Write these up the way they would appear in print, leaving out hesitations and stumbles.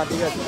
ঠিক আছে।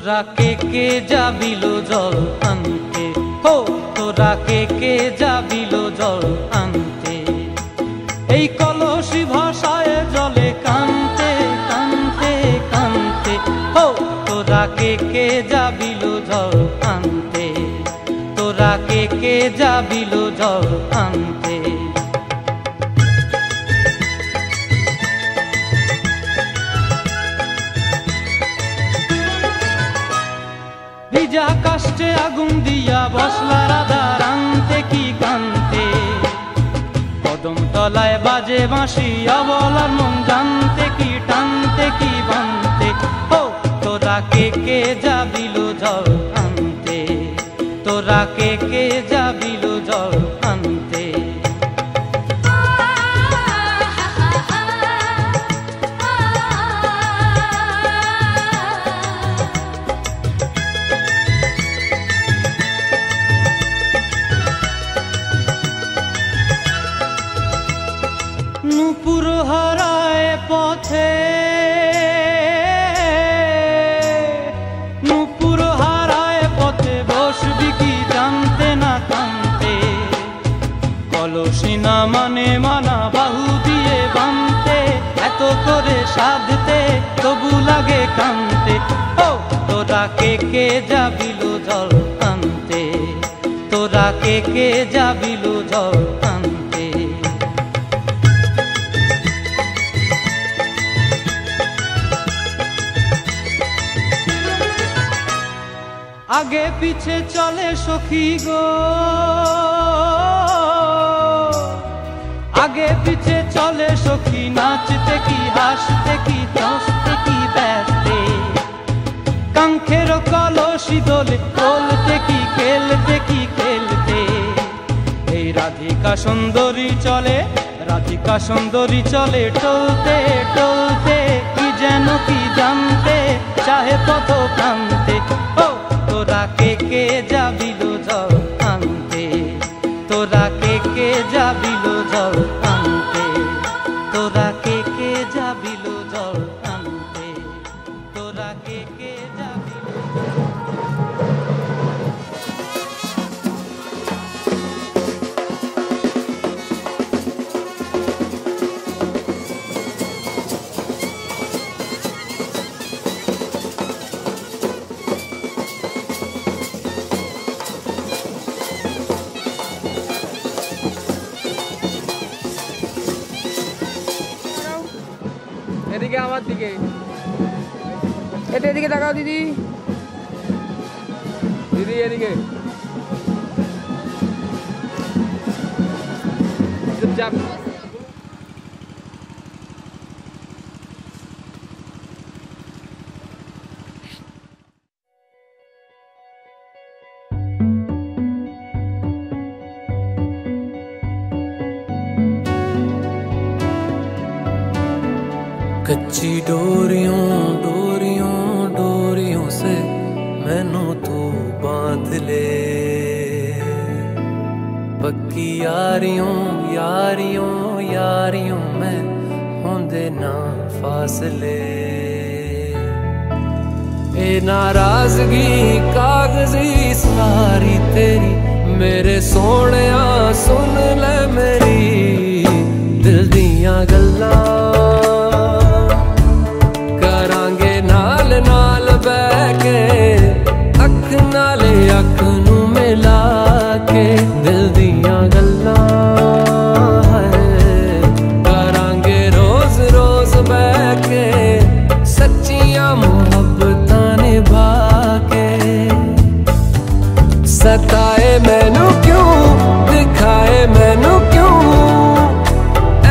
তোরা কে যাবিলো জল আনতে, হো তোরা কে যাবিলো জল আনতে। এই কলসি ভাষায় জলে কানতে কানতে কানতে, হো তোরা কে যাবিলো জল আনতে, তোরা কে যাবিলো জল আনতে। ভিজা কাষ্টে আগুন দিয়া বসলা রাধার আনতে কি কানতে, কদম তলায় বাজে বাঁশি অবলার মন জানতে কি টানতে কি বানতে। ও তোরা কে যাবিলো জল আনতে, তোরা কে যাবিলো জল আনতে। নূপুর হারায় পথে, নূপুর হারায় পথে বসবি কি জানতে না কানতে। কলসি না মানে মানা বাহু দিয়ে বানতে, এত করে সাধতে তবু লাগে কানতে। ও তোরা কে যাবিলো জল আনতে, তোরা কে যাবিলো জল আনতে। আগে পিছে চলে সখী গো, আগে পিছে চলে সখী, নাচতে কি হাসতে কি দোস্তে কি ব্যস্তে। কাঙ্ক্ষের কলসি দোলে বলতে কি খেলতে কি খেলতে। এই রাধিকা সুন্দরী চলে, রাধিকা সুন্দরী চলে টলতে টলতে, কি যেন কি জানতে চাহে পথ প্রান্তে। ও তোরা কে যাবিলো জল আনতে, তোরা কে যাবিলো জল আনতে, তোরা কে যাবিলো জল আনতে, তোরা কে যাবিলো। এদিকে আমার দিকে, এটা এদিকে তাকাও দিদি, দিদি এদিকে চুপচাপ। कच्ची डोरियों डोरियों डोरियों से मैनू तू बांध ले, पक्की यारियों यारियों यारियों में होंदे ना फासले। ए नाराजगी कागजी सारी तेरी, मेरे सोहणिया सुन ले मेरी दिल दियां गल्लां। नाल बह के अख नाले अख नू मिला के, दिल दियां गल्लां करांगे रोज रोज बह के, सच्चियां मुहब्बतां निभा के। सताए मैनू क्यों दिखाए मैनू क्यों,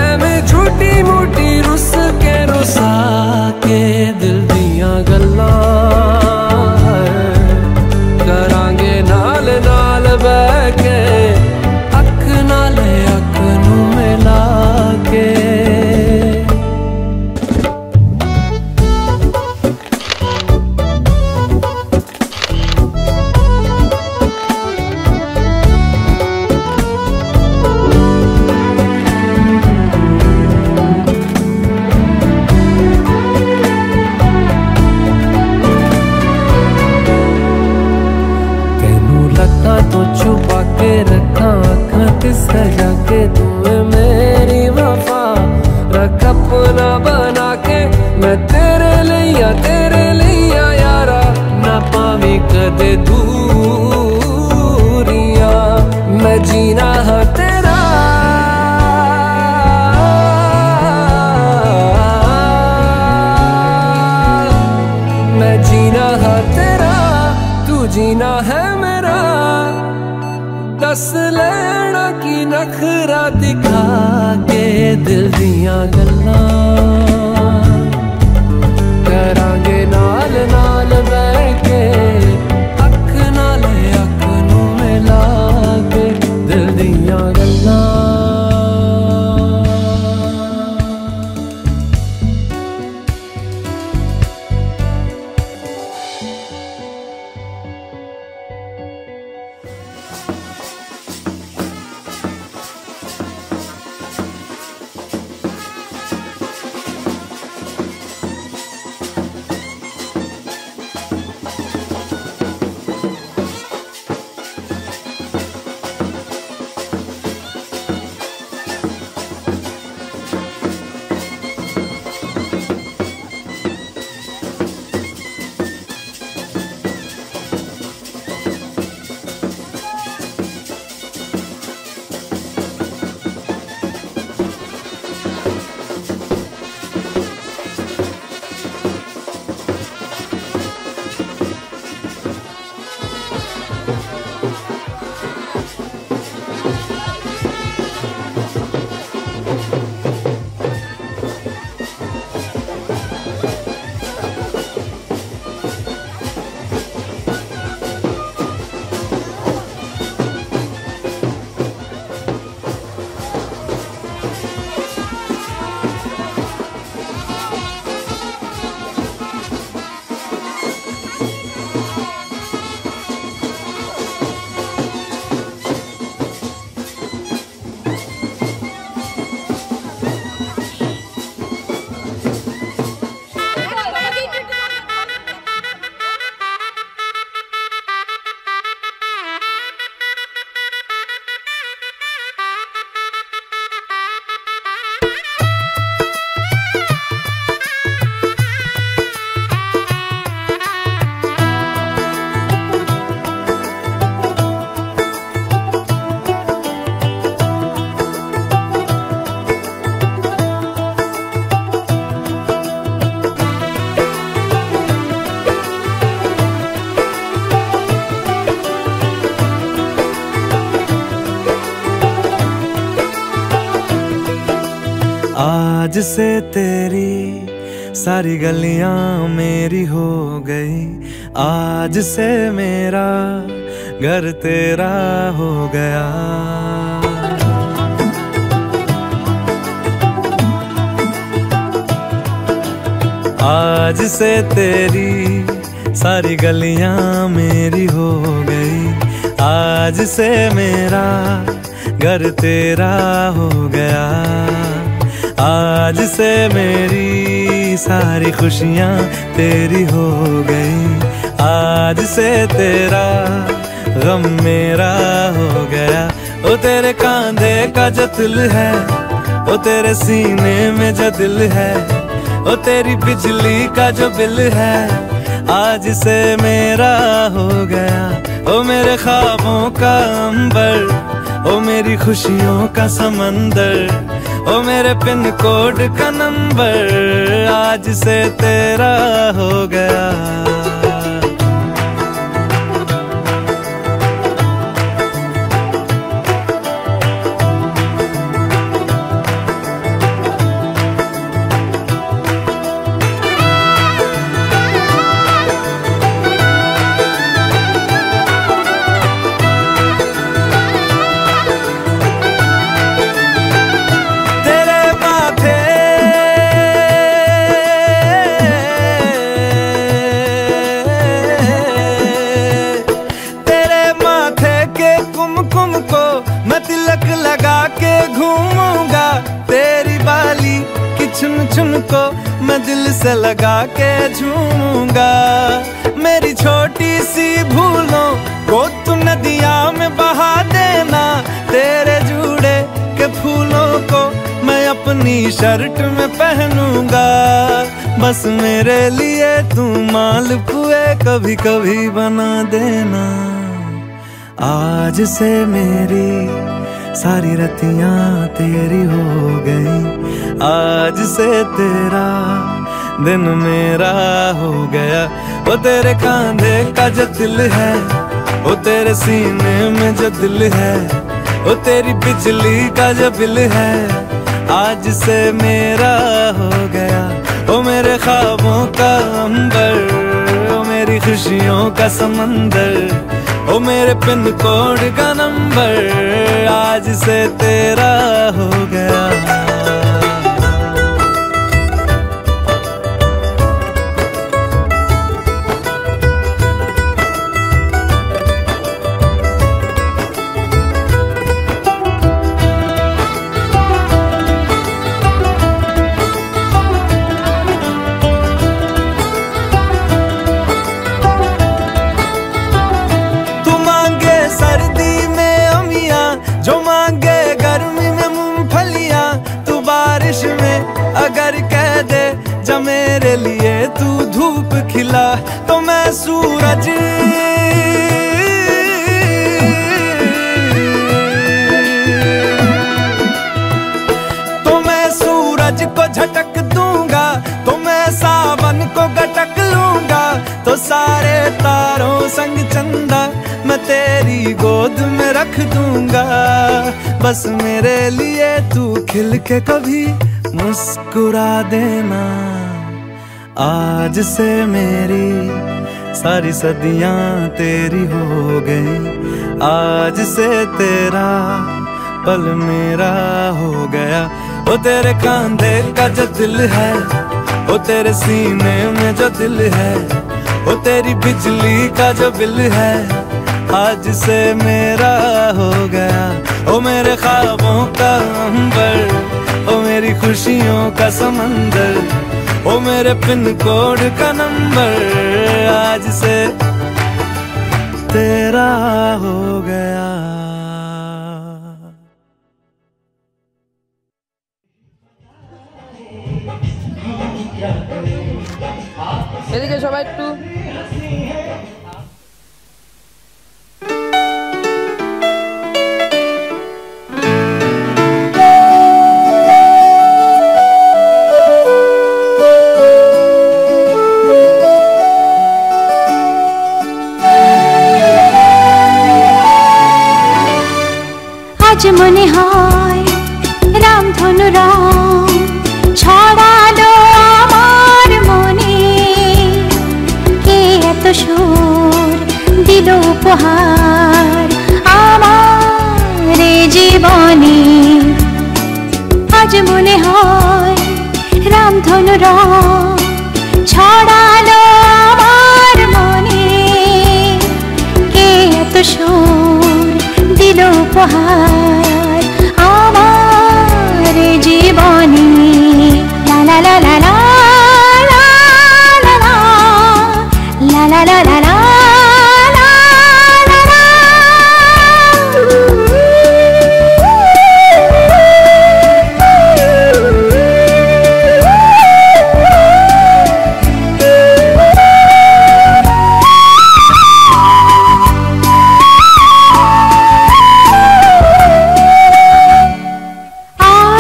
एवें झूठी मूठी दूरियां, मैं जीना है तेरा, मैं जीना है तेरा, तू जीना है मेरा। दस लेना की नखरा दिखा के दिल दियां गल्लां करांगे नाल नाल बैठ के, अख नाल अख नूं मिला के दिल दियां गल्लां। आज से तेरी सारी गलियां मेरी हो गई, आज से मेरा घर तेरा हो गया। आज से तेरी सारी गलियां मेरी हो गई, आज से मेरा घर तेरा हो गया। आज से मेरी सारी खुशियां तेरी हो गई, आज से तेरा गम मेरा हो गया। ओ तेरे कांधे का जो दिल है, ओ तेरे सीने में जो दिल है, ओ तेरी बिजली का जो बिल है, आज से मेरा हो गया। ओ मेरे ख्वाबों का अंबर, ओ मेरी खुशियों का समंदर, ओ मेरे पिन कोड का नंबर, आज से तेरा हो गया। चुन चुन को मैं दिल से लगा के झूमूंगा। मेरी छोटी सी भूलों को तू नदिया में बहा देना, तेरे जूड़े के फूलों को मैं अपनी शर्ट में पहनूंगा। बस मेरे लिए तू मालपुए कभी कभी बना देना। आज से मेरी सारी रतियां तेरी हो गई, आज से तेरा दिन मेरा हो गया। वो तेरे कांधे का जो दिल है, वो तेरे सीने में जो दिल है, वो तेरी बिजली का जो बिल है, आज से मेरा हो गया। वो मेरे ख्वाबों का अंबर, वो मेरी खुशियों का समंदर, वो मेरे पिन कोड का नंबर, आज से तेरा हो गया। अगर कह दे जब मेरे लिए तू धूप खिला, तो मैं सूरज को झटक दूंगा, तो मैं सावन को गटक लूंगा। तो सारे तारों संग चंदा मैं तेरी गोद में रख दूंगा। बस मेरे लिए तू खिल के कभी मुस्कुरा देना। आज से मेरी सारी सदियां तेरी हो गई, आज से तेरा पल मेरा हो गया। वो तेरे कांधे का जो दिल है, वो तेरे सीने में जो दिल है, वो तेरी बिजली का जो बिल है, आज से मेरा हो गया। ओ मेरे ख्वाबों का अंबर, ओ मेरी खुशियों का समंदर, ओ मेरे पिन कोड का नंबर, आज से तेरा हो गया। এদিকে সবাই একটু আজ মনে হয় রামধনু রাম ছড়ালো আমার মনে, কে এত সুর দিল উপহার আমার জীবনে। আজ মনে হয় রামধনু রাম ছড়ালো আমার মনে, কে এত সুর দিল উপহার আমার জীবনে। লা লা লা লা লা লা লা লা লা লা লা লা।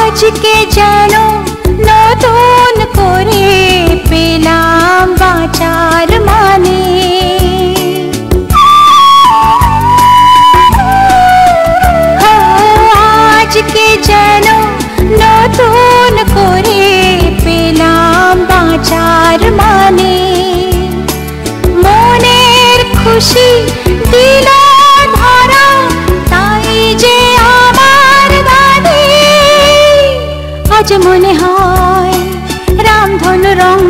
আজকে যেন নতুন করে পেলাম বাঁচার মানে, আজকে যেন নতুন করে পেলাম বাঁচার মানে। মনের খুশি দিল ধরা, তাই যে আমার দাদি। আজ মনে হয় রামধনু রং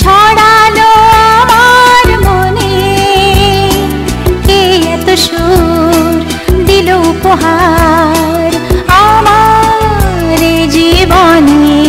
ছড়ালো আমার মনে, কে এত সুর দিল উপহার আমার জীবনে।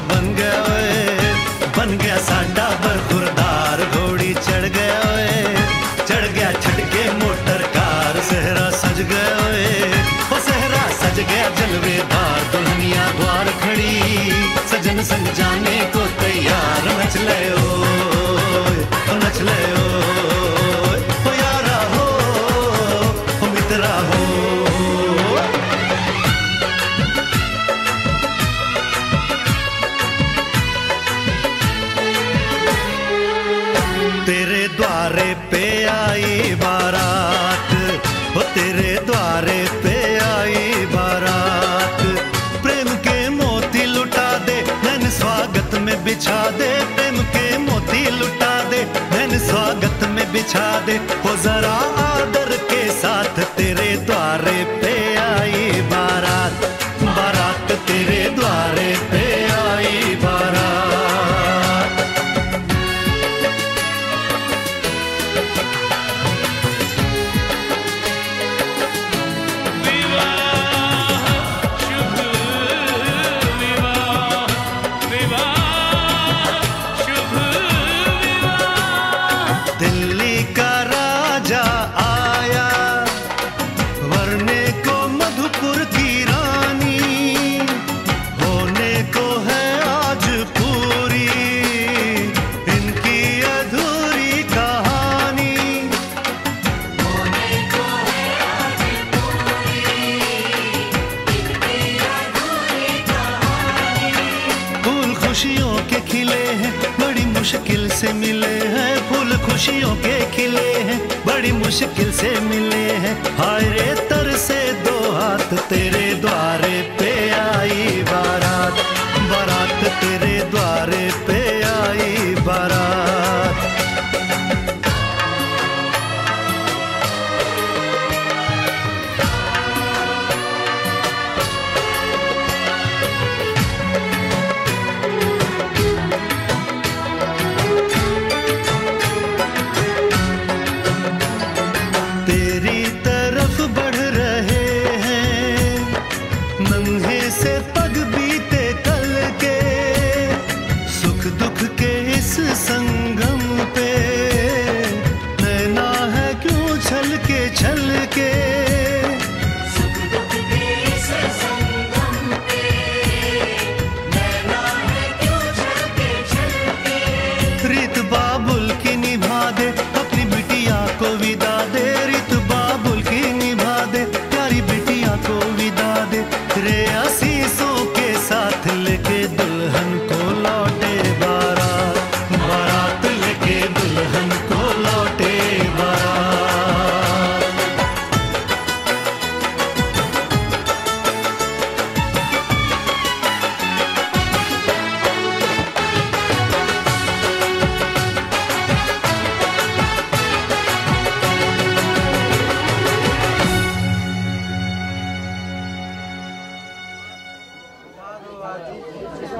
बन गया ओए, बन गया साडा बरखुरदार। घोड़ी चढ़ गया ओए, चढ़ गया छटके मोटर कार। सहरा सज गया ओए, ओ सहरा सज गया जलवेदार। दुल्हनिया द्वार खड़ी, सजन संग जाने को तैयार। नच ले ओए, ओ नच ले ओए, ओ यारा हो, ओ मित्रा हो। तेरे द्वारे पे आई बारात, वो तेरे द्वारे पे आई बारात। प्रेम के मोती लुटा दे, नैन स्वागत में बिछा दे। प्रेम के मोती लुटा दे, नैन स्वागत में बिछा दे। वो जरा आदर के साथ तेरे द्वारे पे आई बारात। बारात तेरे द्वारे पे आई बारात। दिल्ली का राजा आया, वरने को मधुपुर की रानी। होने को है आज पूरी इनकी अधूरी कहानी। होने को है आज पूरी इनकी अधूरी कहानी। फूल खुशियों के खिले हैं, बड़ी मुश्किल से मिले हैं। फूल खुशियों के खिले हैं, बड़ी मुश्किल से मिले हैं। हाय रे तर से दो हाथ, तेरे द्वारे पे आई बारात। बारात तेरे द्वारे पे आई बारात। तेरी तरफ बढ़ रहे हैं नन्हे से पग बीते कल के। सुख दुख के इस संगम पे नैना है क्यों छल के। सुख दुख के इस संगम पे नैना है क्यों छल के। रीत बाबुल की निभा दे, अपनी बिटिया को विदा दे। रीत बाबुल की निभा दे, प्यारी बिटिया को विदा दे। रे आशीषों के साथ लेके दुल्हन को लौटे बारात। बारात लेके दुल्हन को लौटे बारात।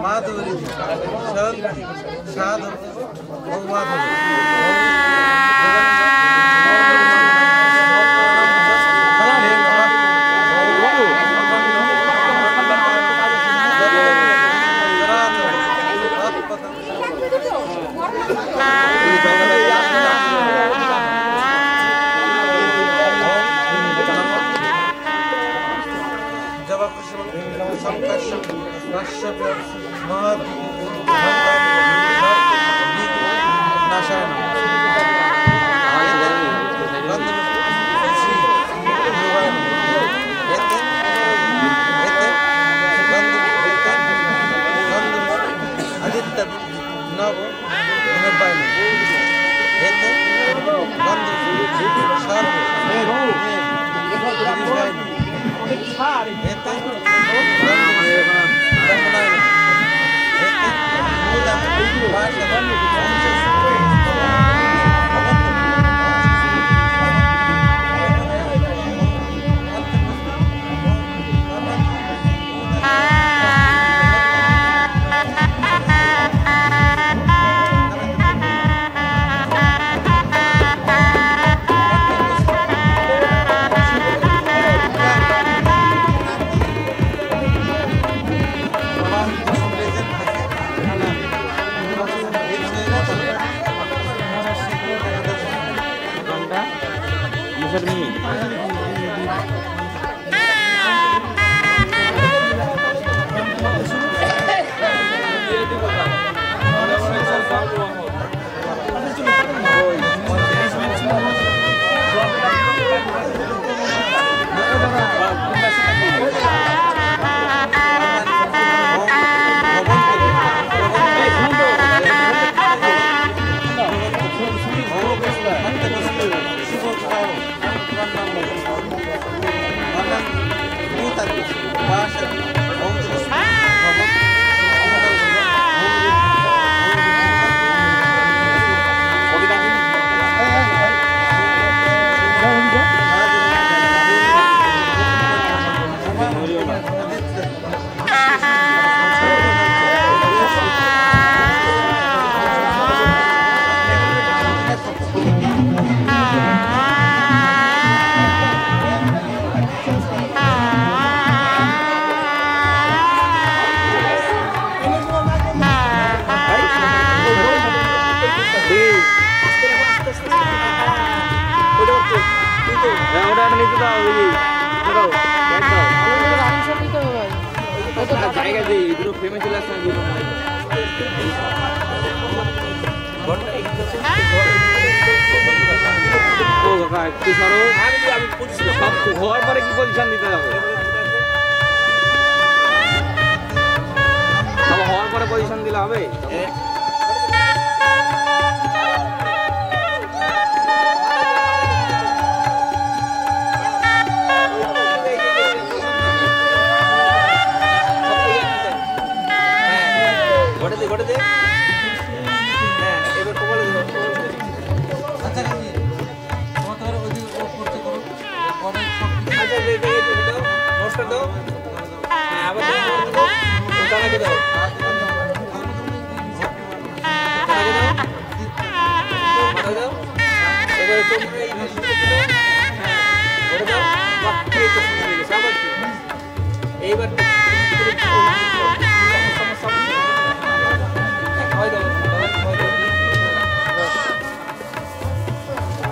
माधुरी साधु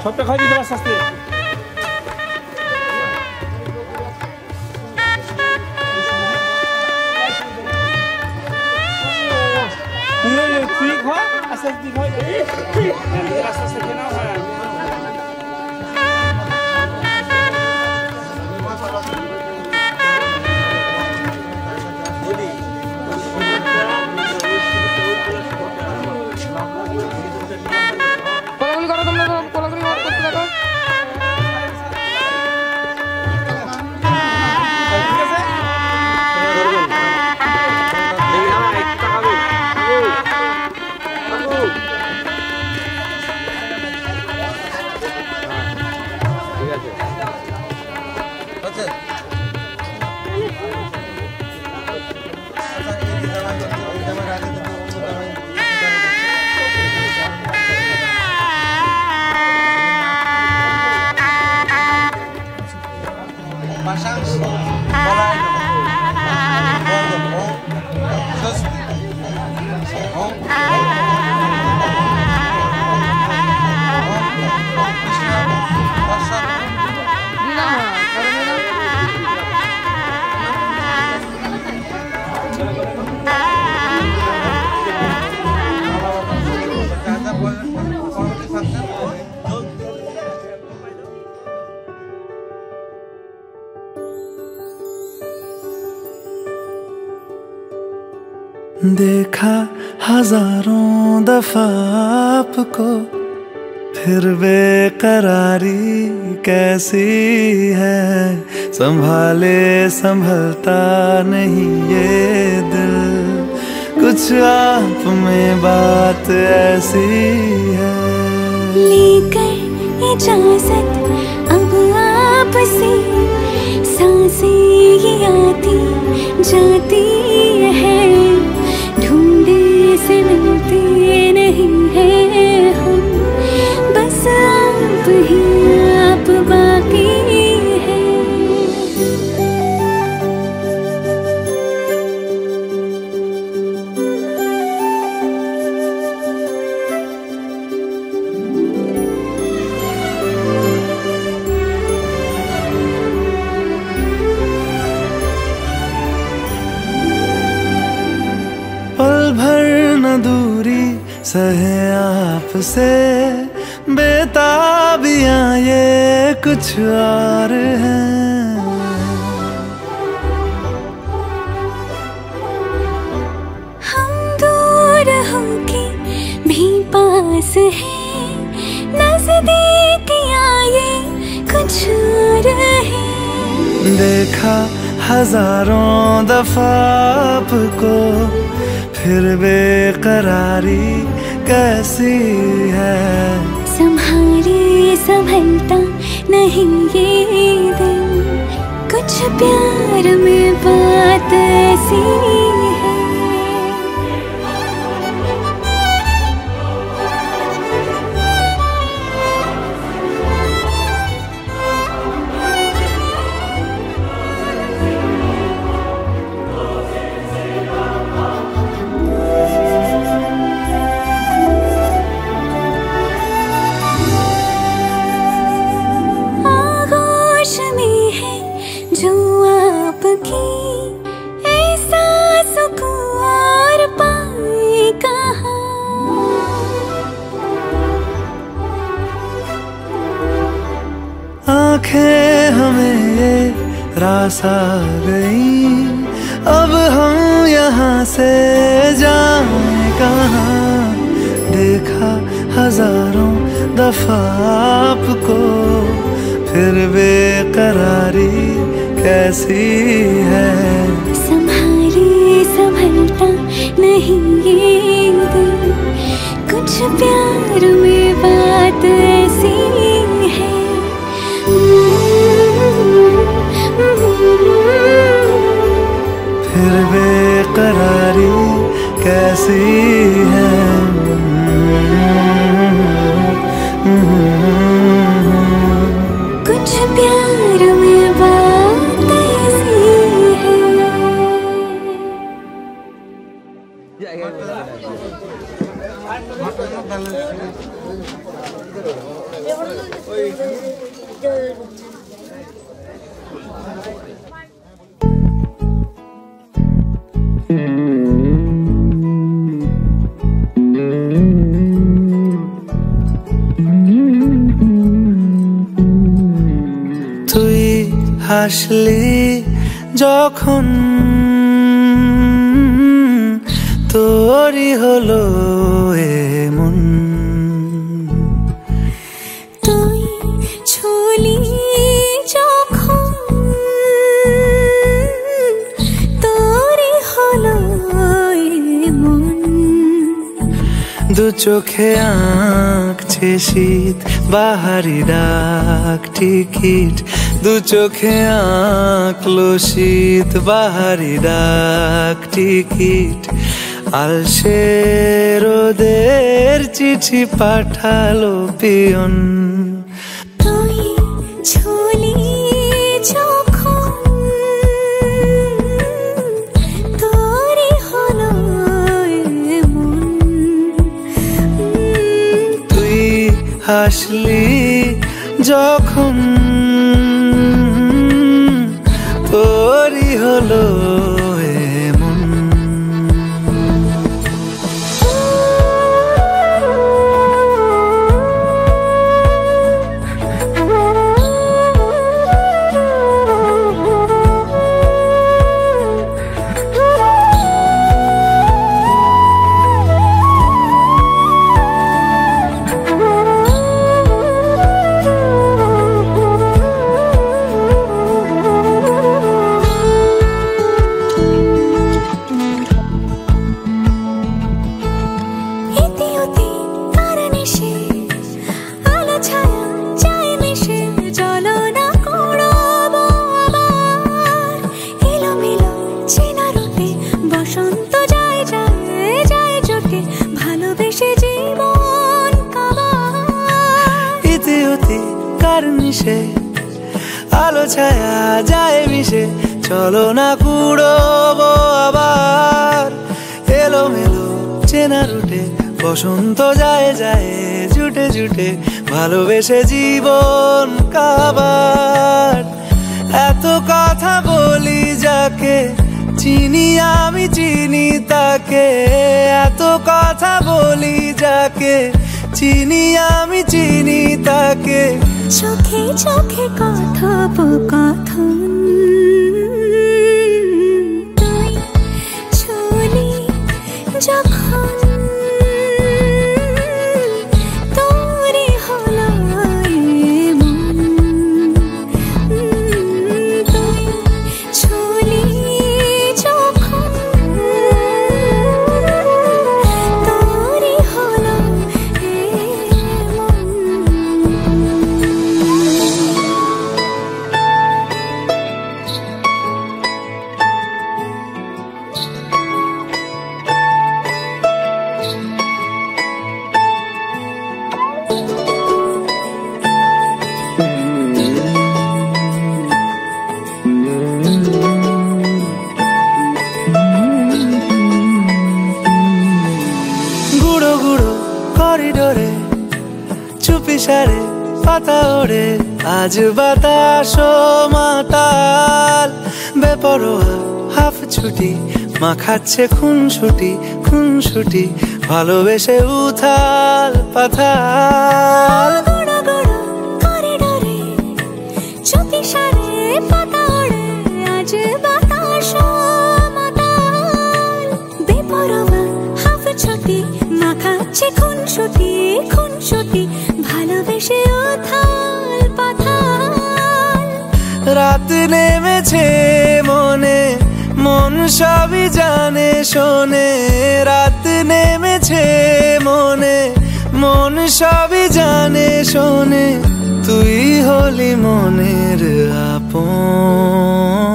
সবটা খাই দিতে পারছ আস্তে তুই খা আস্তে আস্তে খাই আস্তে আস্তে খেয়ে নাও देखा हजारों दफा आपको फिर बेकरारी कैसी है, संभाले संभलता नहीं ये दिल, कुछ आप में बात ऐसी है। लेकर इजाजत अब आपसे सांसें ये आती जाती है, ढूंढे से मिलते नहीं हैं हम, बस आप ही आप बाकी है। दूरी सहे आपसे, बेताबियां ये कुछ और हैं। हम दूर होके भी पास हैं, नजदीकियां ये कुछ और है। देखा हजारों दफा आपको, फिर बेकरारी कैसी है। संभाले संभलता नहीं ये दिल, कुछ प्यार में बात ऐसी है। जो आपकी ऐसा सुकून और पाए कहाँ। आंखें हमें ये रास आ गई, अब हम यहाँ से जाएं कहाँ। देखा हजारों दफा आपको, फिर बेकरारी कैसी है। संभाले संभलता नहीं ये दिल, कुछ प्यार में बात ऐसी है। फिर बेकरारी कैसी है। कुछ प्यार में बात ऐसी है। তুই হাসলি যখন তোরই হলো এমন, তুই ছুলি যখন তোরই হলো এমন। দু চোখে আঁকছে শীত বাহারি ডাক টিকিট, দু চোখে আঁকলো শীত বাহারি ডাক টিকিট। আলসে রোদের চিঠি পাঠালো পিয়ন। তুই ছুলি যখন তোরই হলো এমন। তুই হাসলি যখন তোরই হলো এমন। আলো ছায়া যায় মিশে, চলো না কুড়োবো আবার। এলো মেলো চেনা রুটে বসন্ত যায় যায় জুটে জুটে, ভালোবেসে জীবন কাবার। এত কথা বলি যাকে চিনি আমি চিনি তাকে, এত কথা বলি যাকে চিনি আমি চিনি তাকে চোখে চোখে কথোপকথন তুই ছুলি যখন তোরে হলো মন তুই ছুলি যখন তোরে হলো গুঁড়ো গুঁড়ো করিডোরে চুপি সারে পাতা ওড়ে আজ বাতাস মাতাল বেপরোয়া হাফ ছুটি মাখাচ্ছে খুনসুটি ভালোবেসে উথাল পাথাল গুঁড়ো গুঁড়ো করিডোরে চুপি সারে পাতা ওড়ে আজ বাতাস মাতাল বেপরোয়া হাফ ছুটি মাখাচ্ছে খুনসুটি ভালোবেসে উথাল পাথাল রাত নেমেছে মনে মন সবই জানে শোনে রাত নেমেছে মনে মন সবই জানে শোনে তুই হলি মনের আপন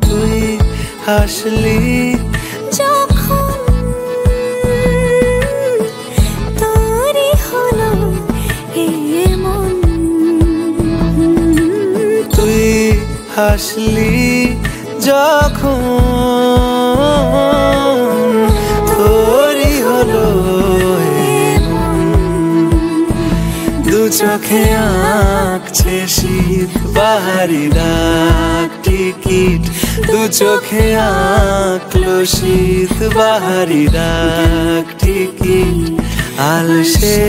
তুই হাসলি যখন তোরে হলো মন তুই হাসলি যখন তোরই হলো দু চোখে আঁকছে শীত বাহারি ডাক টিকিট দু চোখে আঁকলো শীত বাহারি ডাক টিকিট আলসে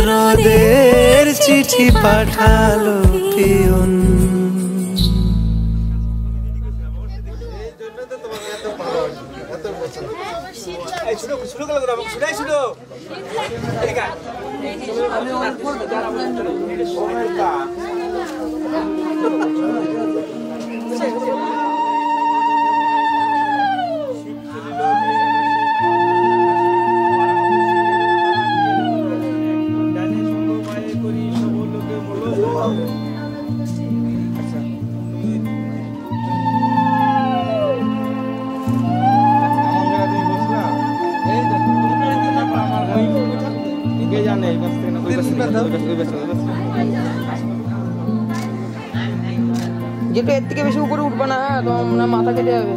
রোদের চিঠি পাঠালো পিয়ন শুরু করো দাদা শুনাই শুরু ঠিক আছে আমি অন করব যারা যেটা এর থেকে বেশি উপরে উঠবে না, হ্যাঁ তো মাথা কেটে যাবে।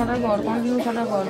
সারা ঘর কন্টিনিউ সারা ঘর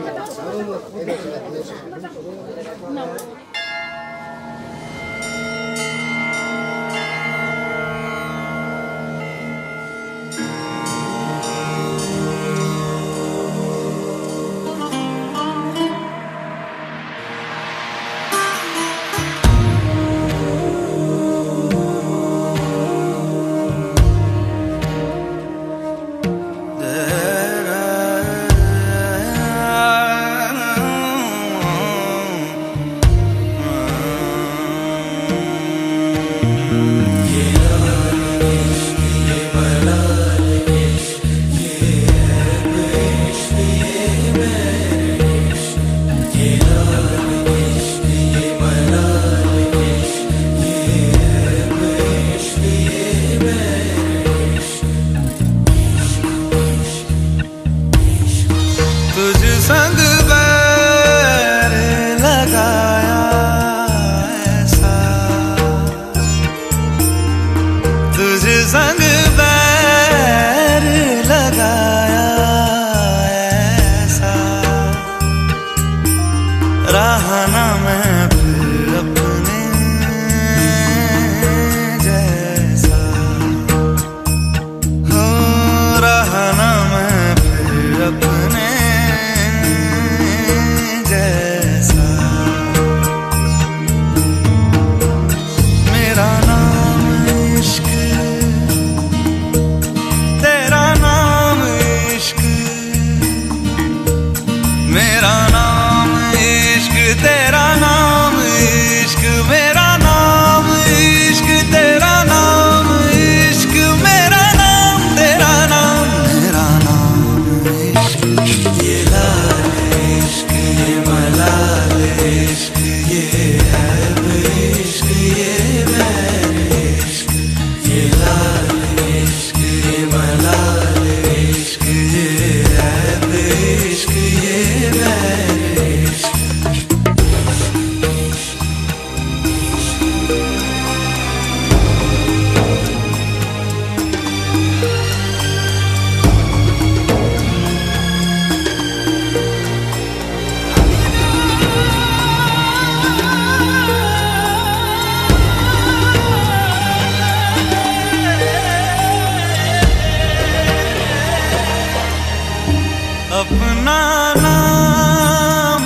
अपना नाम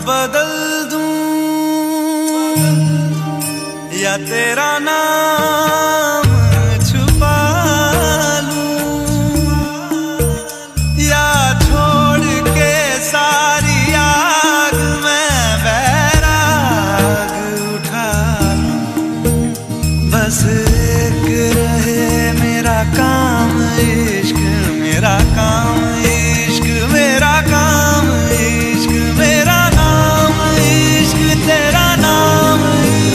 बदल दूं या तेरा नाम छुपा लूं या छोड़ के सारी आग में बैराग उठा लूं। बस एक रहे मेरा काम इश्क, मेरा काम इश्क, मेरा काम इश्क, मेरा नाम इश्क, तेरा नाम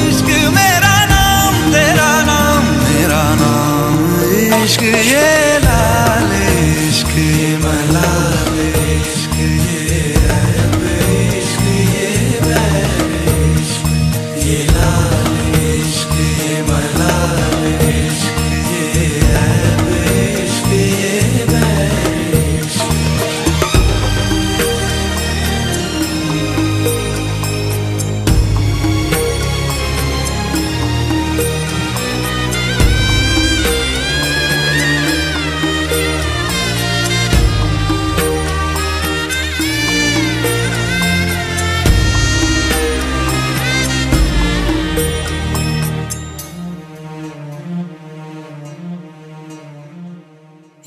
इश्क, मेरा नाम तेरा नाम, मेरा नाम इश्क, ये लाल इश्क, ये मलाल इश्क, ये ऐब इश्क, ये बैर इश्क, ये लाल इश्क, ये मलाल इश्क, ये ऐब इश्क, ये बैर इश्क।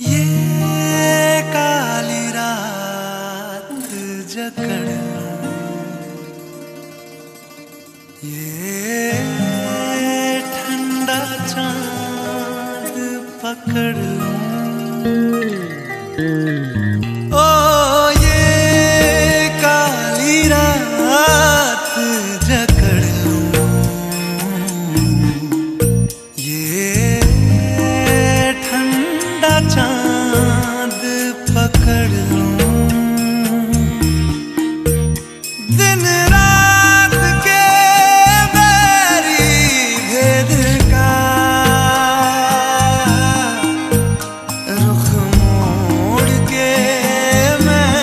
ये काली रात जकड़ लूं, ये ठंडा चांद पकड़ लूं। ओ ये काली रात जकड़ लूं, ये ठंडा चांद पकड़ लूं। दिन रात के बैरी भेद का रुख मोड़ के मैं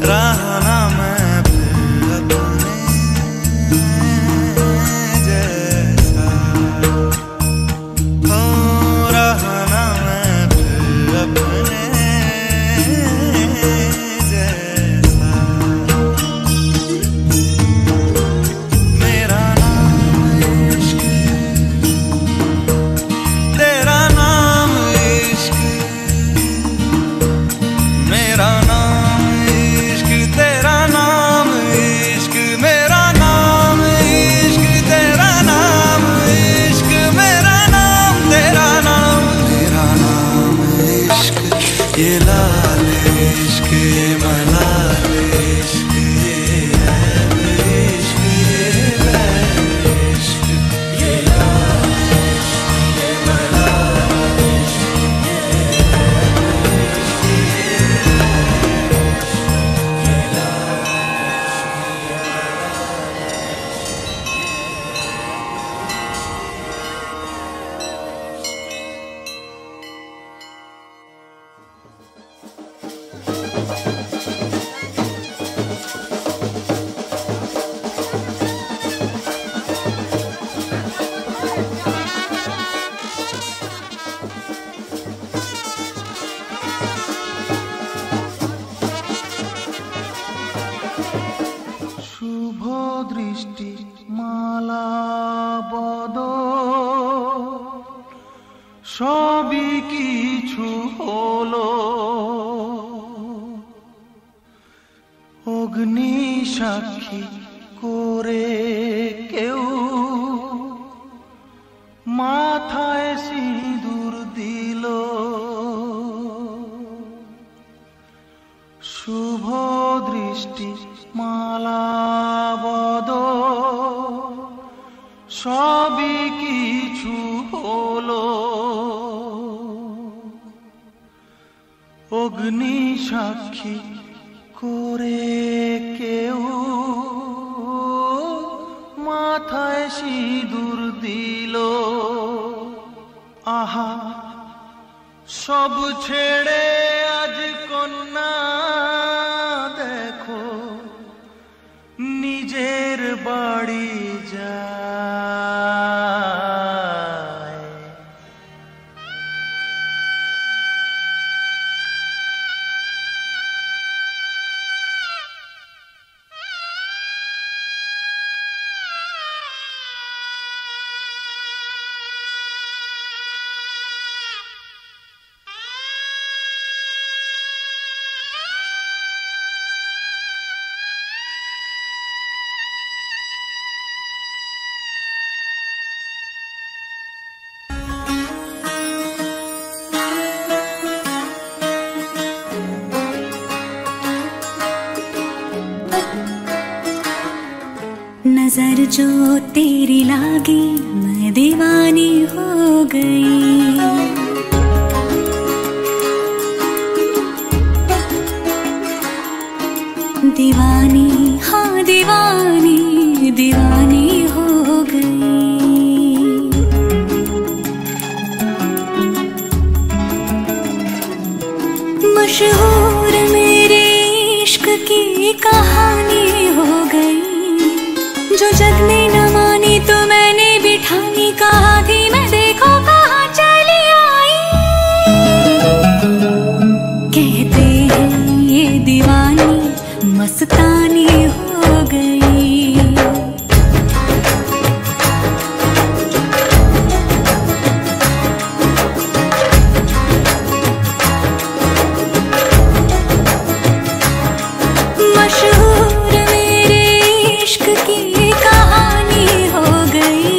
रहना मैं फिर अपने जैसा, हो रहना मैं फिर अपने जैसा। मेरा नाम इश्क, तेरा नाम इश्क, मेरा नाम इश्क, तेरा नाम इश्क, मेरा नाम इश्क, तेरा नाम इश्क, मेरा नाम, तेरा नाम, मेरा नाम इश्क, ये लाल इश्क, ये मलाल इश्क, ये ऐब इश्क, ये वैब इश्क, ये लाल इश्क, ये मलाल इश्क, ये শুভ দৃষ্টি মালা বদ সবই কিছু হলো, অগ্নি সাক্ষী করে কেউ মাথায় সিঁদুর দিল। শুভ দৃষ্টি মালা বদ সবই কিছু হলো, অগ্নি সাক্ষী করে কেউ মাথায় সিঁদুর দিল। আহা সব ছেড়ে আজ কন্যা দেখো নিজের বাড়ি যায়। नजर जो तेरी लागी मैं दीवानी हो गई, दीवानी हाँ दीवानी दीवानी हो गई। मशहूर मेरे इश्क की कहानी हो गई, जो जग ने न मानी तो मैंने भी ठानी, कहा थी मैं देखो कहाँ चली आई। कहते हैं ये दीवानी मस्तानी हो गई। मशहूर मेरे इश्क की कहानी हो गई,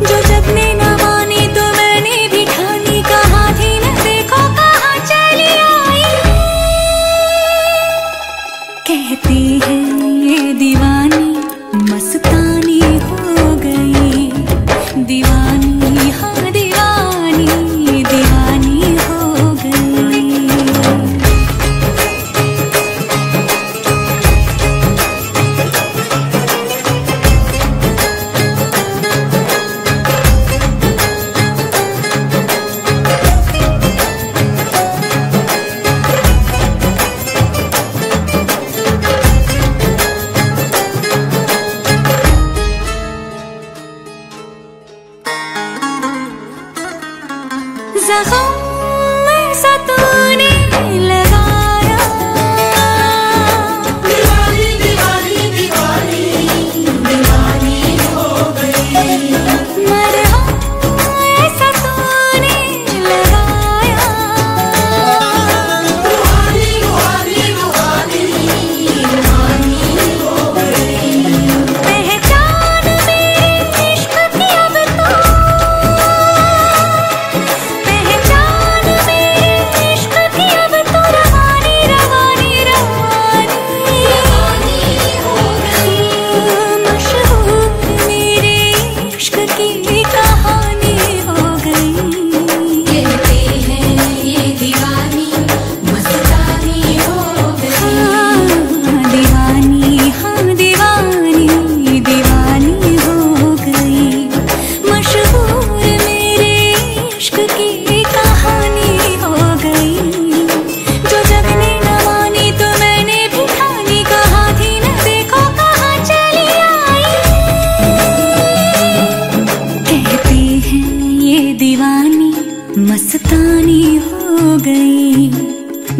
जो जग ने न मानी तो मैंने भी ठानी, कहा थी मैं देखो कहाँ चली आई। कहती है ये दीवानी मस्तानी हो गई, दीवानी हाँ दीवानी दीवानी हो गई।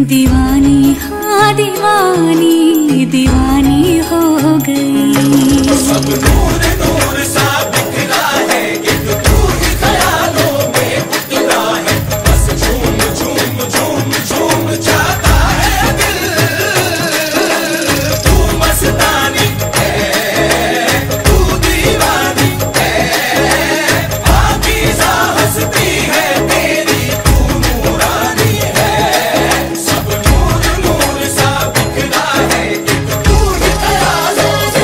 दीवानी हाँ दीवानी दीवानी हो गई। सब नूर नूर सा बिखरा है, एक तू ही ख्यालों में उतरा है, बस झूम झूम झूम झूम जाता है दिल। तू मस्तानी है, तू दीवानी है, पाकीज़ा हस्ती है तेरी, तू नूरानी है। सब नूर नूर सा बिखरा है, एक तू ही ख्यालों में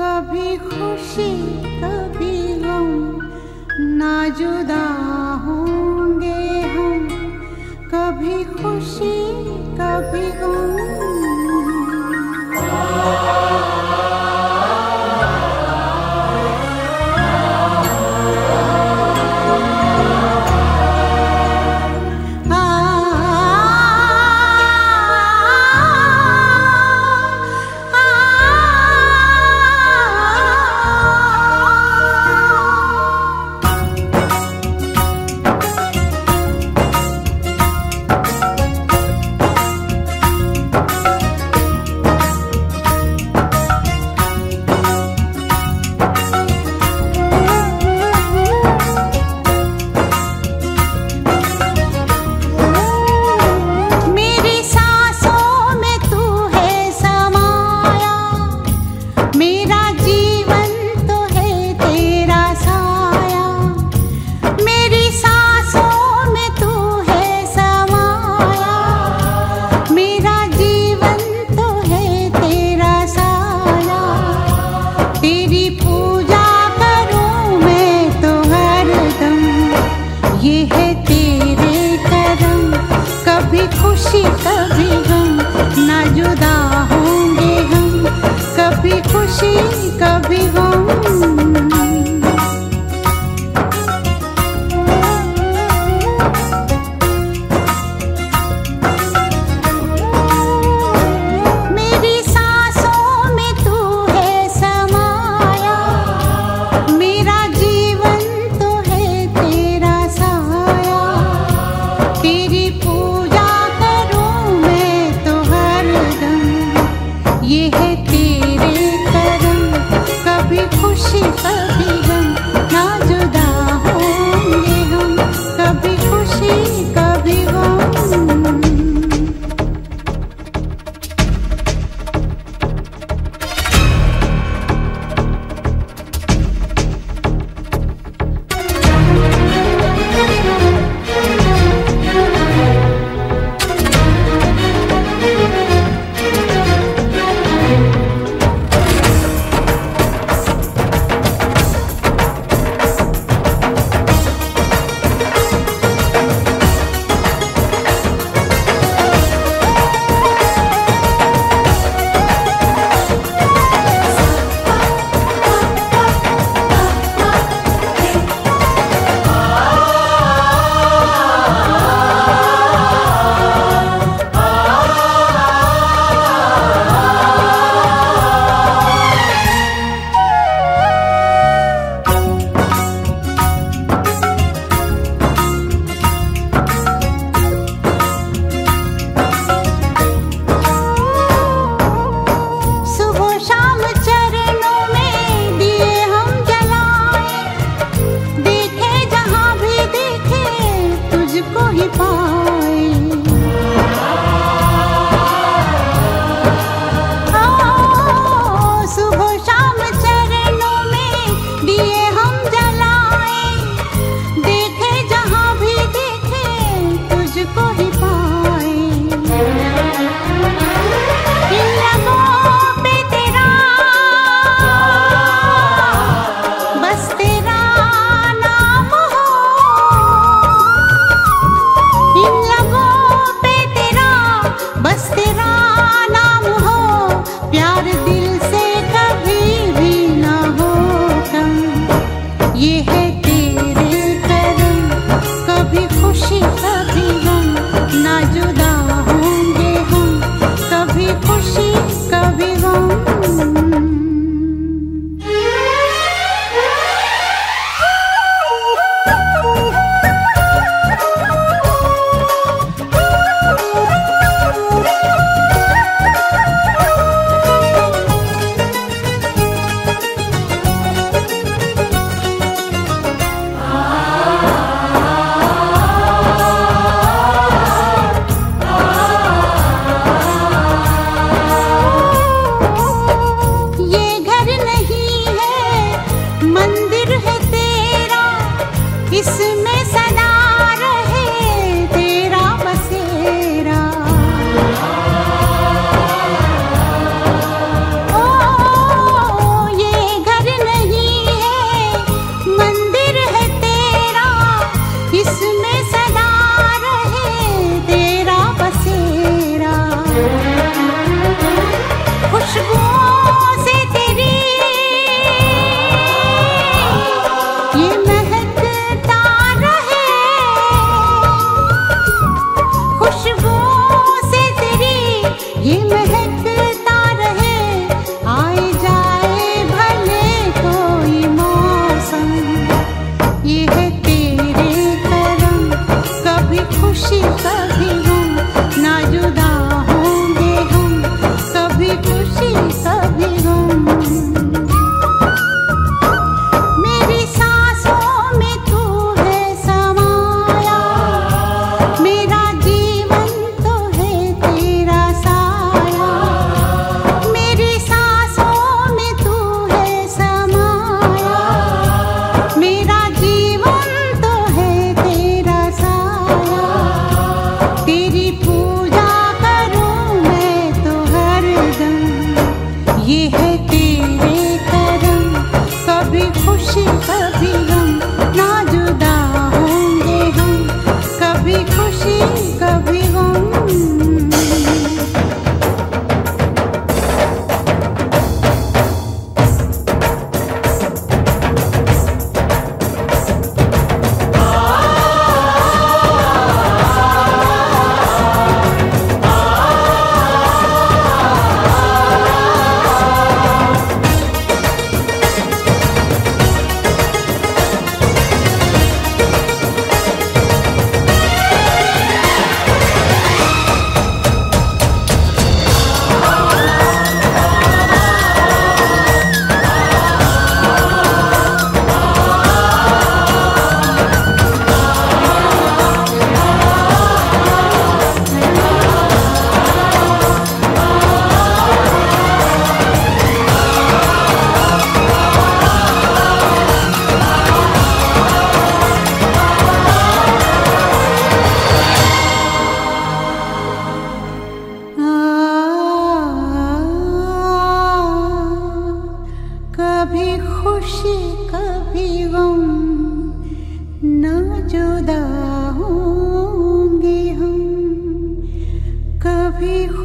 कभी खुशी कभी गम ना जुदा होंगे हम, कभी खुशी कभी गम।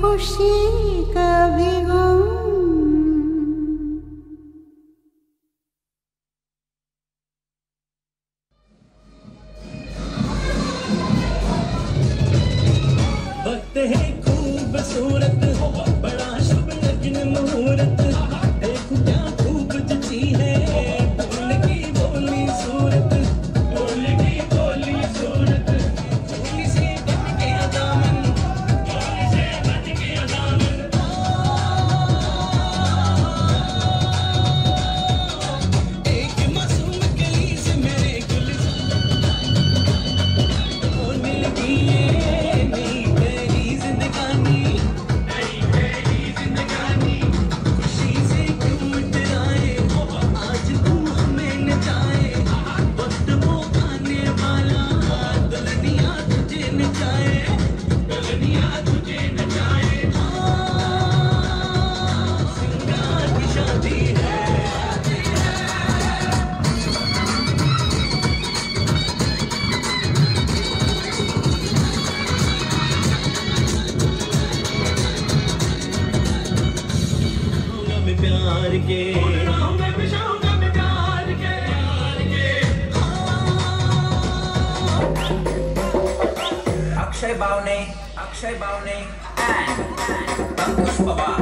खुशी कभी गम। वक्त है खूबसूरत बड़ा शुभ लग्न मुहूर्त देखो क्या खूब जची है बोल की बोली सूरत बोल की बोली सूरत बोली से बन के दामन बोली से बन के दामन एक मासूम कली से मेरे गुलशन होने लगी है नई तेरी जिंदगानी खुशी से क्यों इतराए आज तू हमें नचाए वक्त वो आने वाला दुल्हनिया तुझे नचाए दुल्हनिया तुझे नचाए सिंगार की शादी है में प्यार के Akshay Bawane and Ankush Pawar.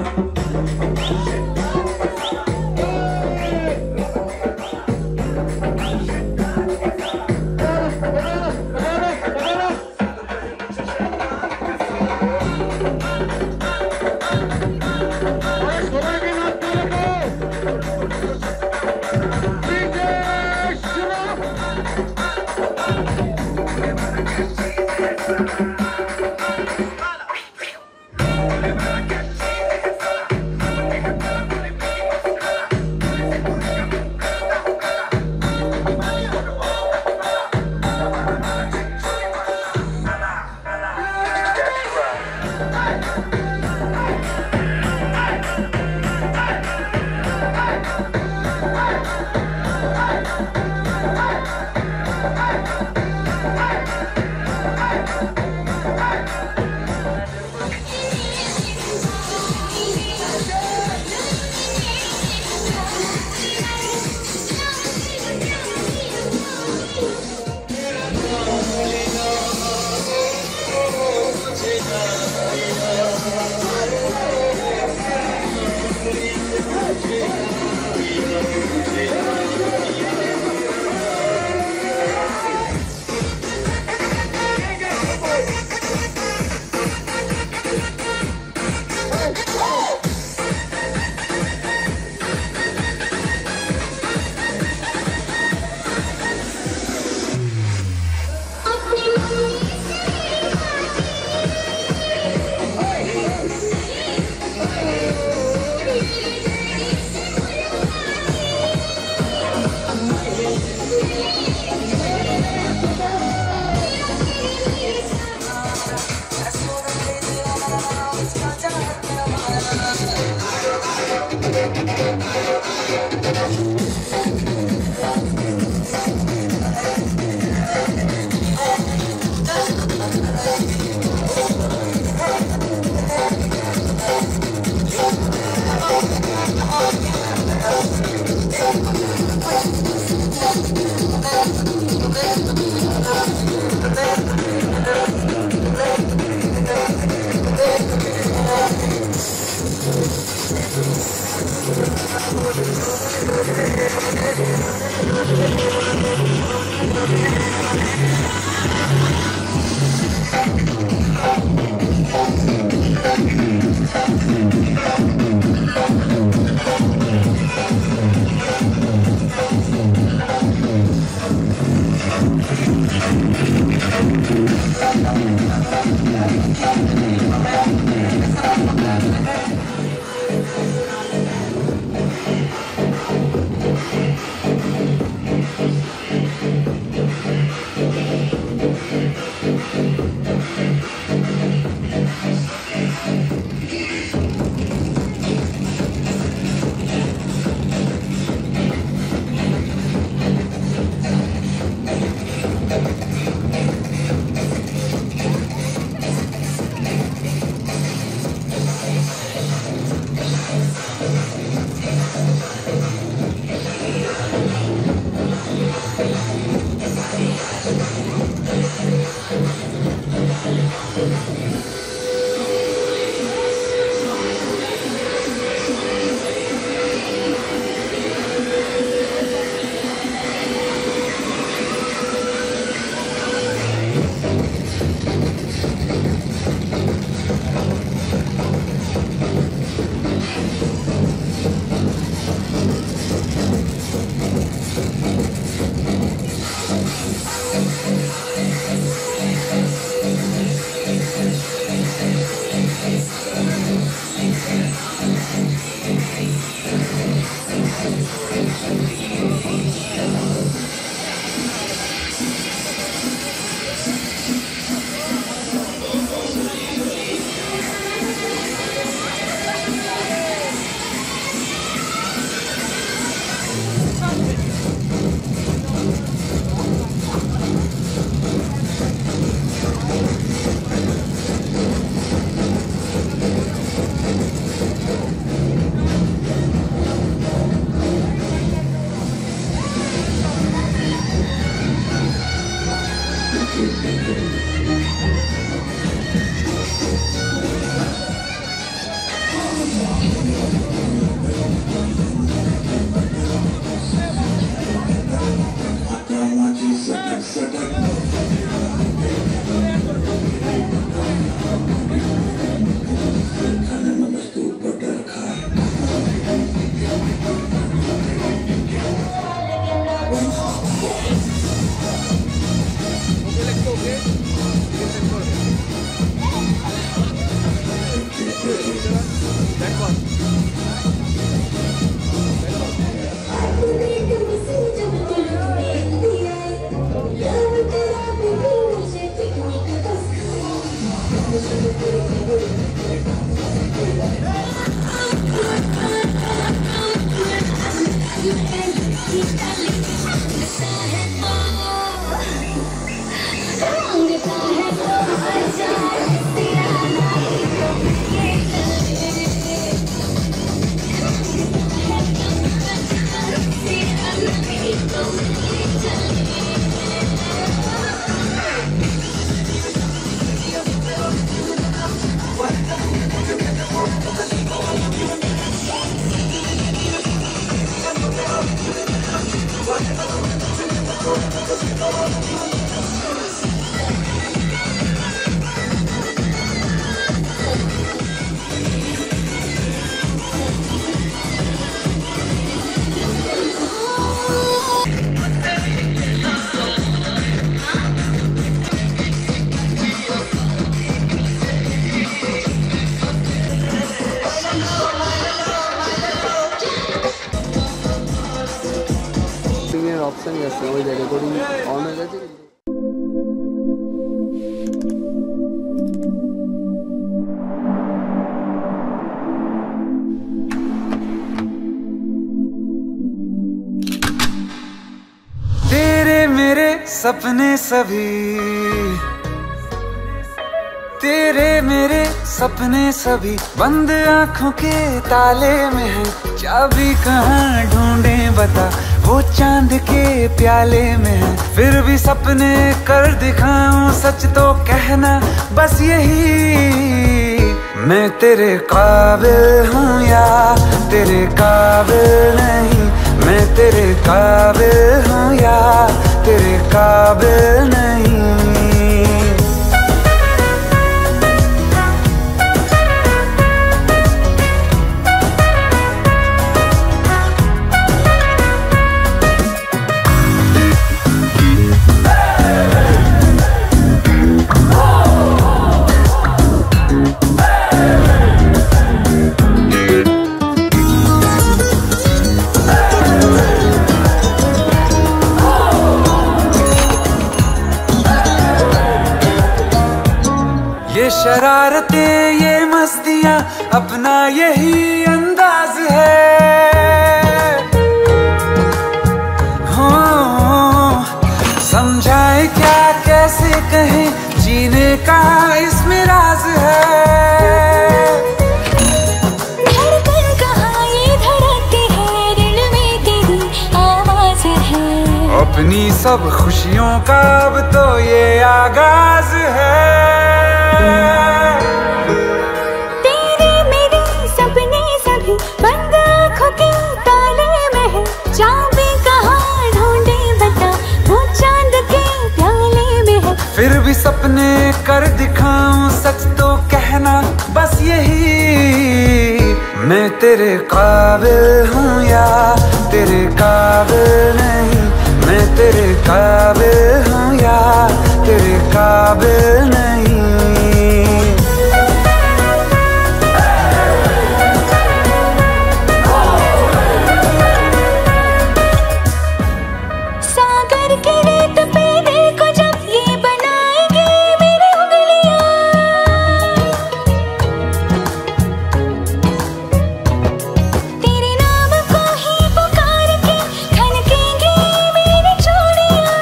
Option আছে ওই যে রেকর্ডিং অন হয়ে গেছে। तेरे मेरे सपने सभी, तेरे मेरे सपने सभी बंद आंखों के ताले में है। चाबी कहाँ ढूंढे बता, वो चांद के प्याले में है। फिर भी सपने कर दिखाऊं, सच तो कहना बस यही, मैं तेरे काबिल हूँ या तेरे काबिल नहीं। मैं तेरे काबिल हूँ या तेरे काबिल नहीं। ये शरारतें ये मस्तियां अपना यही अंदाज है। हो समझाए क्या कैसे कहें, जीने का इसमें राज है। धड़कन कहाँ ये धड़कती है, दिल में तेरी आवाज है। अपनी सब खुशियों का अब तो ये आगाज है। तेरे मेरे सपने सभी बंद आँखों के ताले में है। चाबी कहाँ ढूंढे बता, वो चांद के प्याले में है। फिर भी सपने कर दिखाऊं, सच तो कहना बस यही, मैं तेरे काबिल हूँ या तेरे काबिल नहीं। मैं तेरे काबिल हूँ या तेरे काबिल नहीं। सागर के रेत पे देखो जब ये बनाएंगे मेरी उंगलियां। तेरे नाम को ही पुकार के खनकेंगे मेरी चूड़ियां।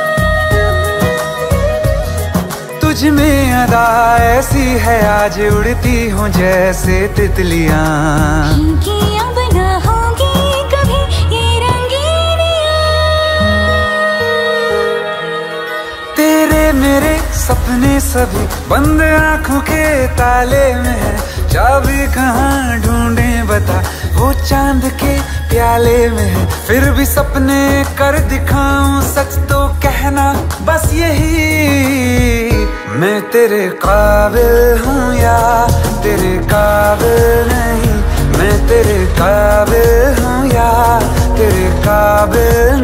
तुझ में अदा ऐसी है आज उड़ती हूँ जैसे तितलियां। कि अब ना होगी कभी ये रंगीनियां। तेरे मेरे सपने सभी बंद आंखों के ताले में है। चाबी कहाँ ढूंढे बता, वो चांद के प्याले में है। फिर भी सपने कर दिखाऊं, सच तो कहना बस यही, मैं तेरे काबिल हूँ या तेरे काबिल नहीं। मैं तेरे काबिल हूँ या तेरे काबिल